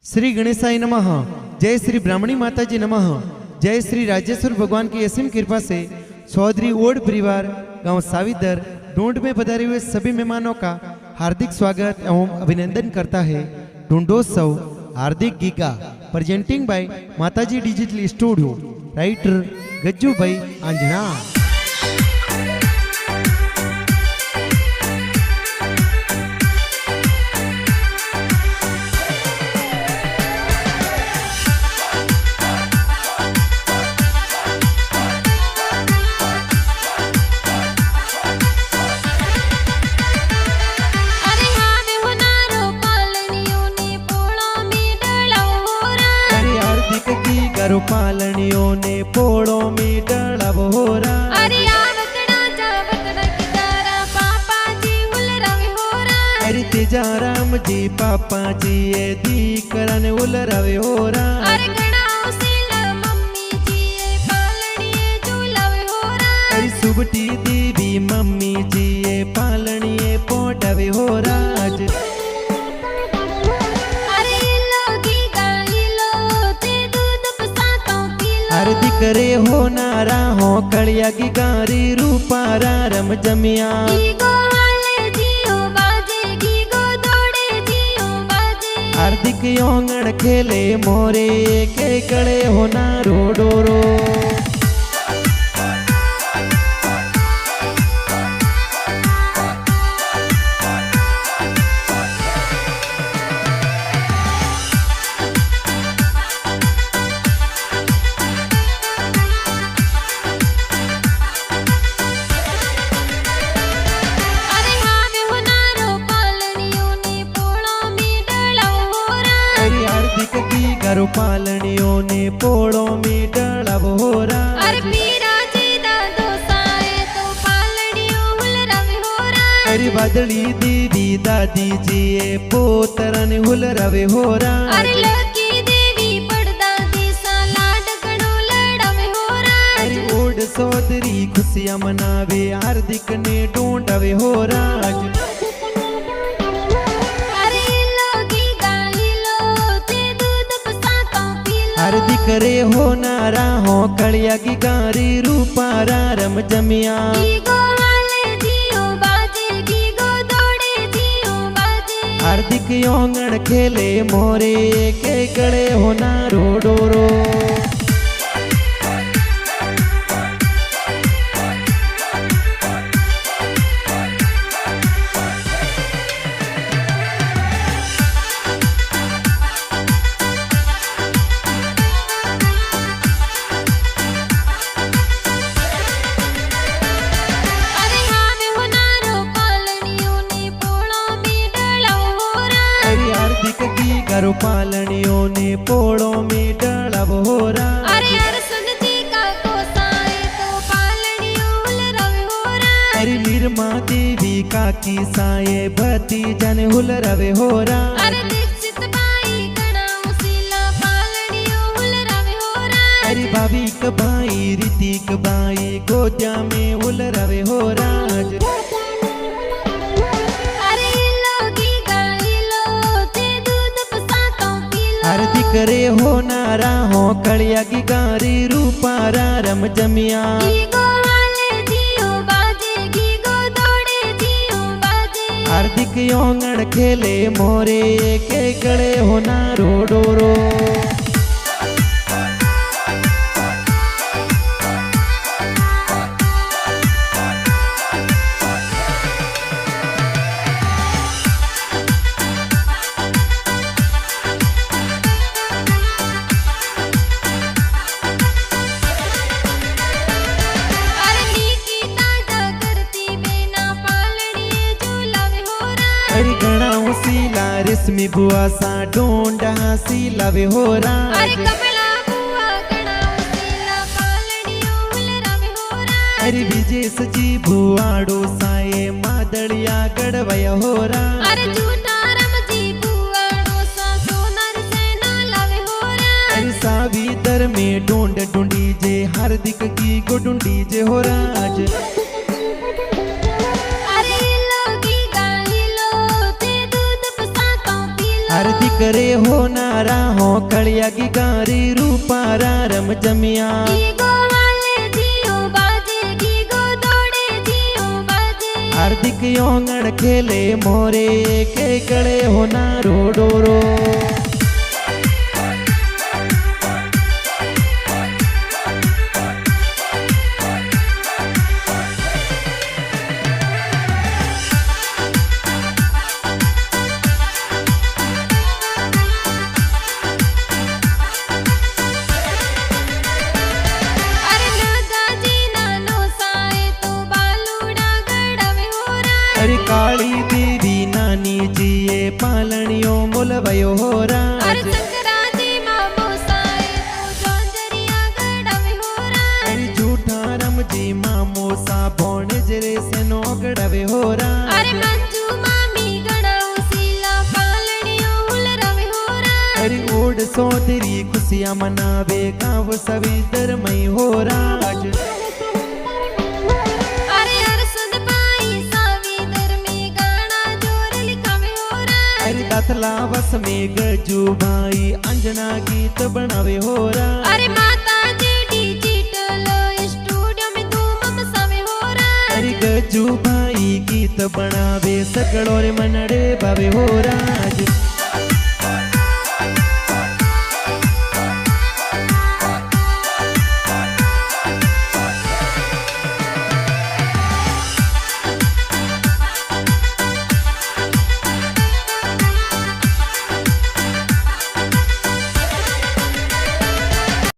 श्री गणेशाय नमः। जय श्री ब्राह्मणी माता जी नमः। जय श्री राजेश्वर भगवान की असीम कृपा से चौधरी ओड परिवार गांव साविदर ढूंढ में पधारे हुए सभी मेहमानों का हार्दिक स्वागत एवं अभिनंदन करता है ढूंढोत्सव हार्दिक गीगा प्रेजेंटिंग बाय माताजी डिजिटल स्टूडियो। राइटर गज्जू भाई आंजना। करो पालनियों ने पोड़ो में डळावोरा। अरे आवतड़ा जावतड़ा की तारा पापा जी हुल रवे होरा। अरे तेजाराम जी पापा जी ये दीकरा ने हुल रवे होरा। अरे गणाओ सीला मम्मी जी ये पालनी झूलावे होरा। अरे सुबटी देवी मम्मी जी ये पालनी पोड़ावे होरा। दिकरे हो नारा हो कड़िया की गारी रूपारा रम जमिया। गीगो हाले जियो बाजे गीगो दौड़े जियो बाजे। हार्दिक योंगण खेले मोरे के कड़े हो ना रोडोरो। करो पालनियों ने पोड़ो में डळावोरा। अरे पीरा जी दादो साए तो पालनियों हुल रवे होरा। अरे बादली देवी दादी जी ये पोतरन हुल रवे होरा। अरे लकी देवी पड़दादी सा लाड गणो लड़ावे होरा। अरे ओड सोदरी खुशियां मनावे हार्दिक ने ढूंढावे होरा। दिकरे हो नारा हो कड़िया की गारी रूपारा रम जमिया। गीगो हाले जियो बाजे गीगो दौड़े जियो बाजे। हार्दिक योंगण खेले मोरे के गड़े हो ना रोडोरो। करो पालनियों ने पोड़ो में डळावोरा। अरे अरसुन जी का कोसाए तो पालनियों हुल रवे होरा। अरे निर्मा देवी काकी साए भतीजन हुल रवे होरा। अरे दीक्षित बाई गणाओ सीला पालनियों हुल रवे होरा। अरे भाविक बाई ऋतिक बाई गोद्या में हुल रवे होरा। दिकरे हो नारा हो कड़िया की गारी रूपारा रम जमिया। गीगो हाले जियो बाजे गीगो दौड़े जियो बाजे। हार्दिक योंगण खेले मोरे के गड़े हो ना रोडोरो। गणाओ सीला रेशमी बुआ सा ढूंढा सीलावे होरा। अरे कपला बुआ गणाओ सीला पालनियों हुल रवे होरा। अरे विजय सजी बुआड़ो साए मादड़िया गड़वया होरा। अरे झूठा रम जी बुआड़ो सा सोनर से ना लावे होरा। अरे साविदर में ढूंढ ढूंढी जे हार्दिक की गो ढूंढी जे होरा। अरे लोगी गाई लो ते दूध पसा तो पी लो। आरती करे हो नारा हो कलिया की गारी रूपारा रम जमिया गीगो हाले जियो बाजे गीगो दौड़े जियो बाजे हार्दिक योंगण खेले मोरे के कड़े हो नारो डोरो अरे नागाजी नानो साए तो बालूड़ा गड़वे होरा अरे काली देवी नानी जीए पालनियों मुलवयो हो अरे राज संक्रांति मामो साए तो जोंजरिया गड़वे होरा अरे झूठा रम जी मामो सा भोण जरे से नोगड़वे हो राज अरे मंजू मामी गणाऊ सीला पालनियों हुलरवे होरा अरे ओड सोदरी खुशियां मनावे गाँव सवितर मई हो राज अरे अरसद पाई सावी दर में गाना जोर लिखावे होरा अरे दातला वस में गजू भाई अंजना गीत बनावे हो राज अरे माता जी डिजिटल स्टूडियो में धूम मचावे होरा अरे गजू भाई गीत बनावे सकड़ो रे मनड़े बावे हो राज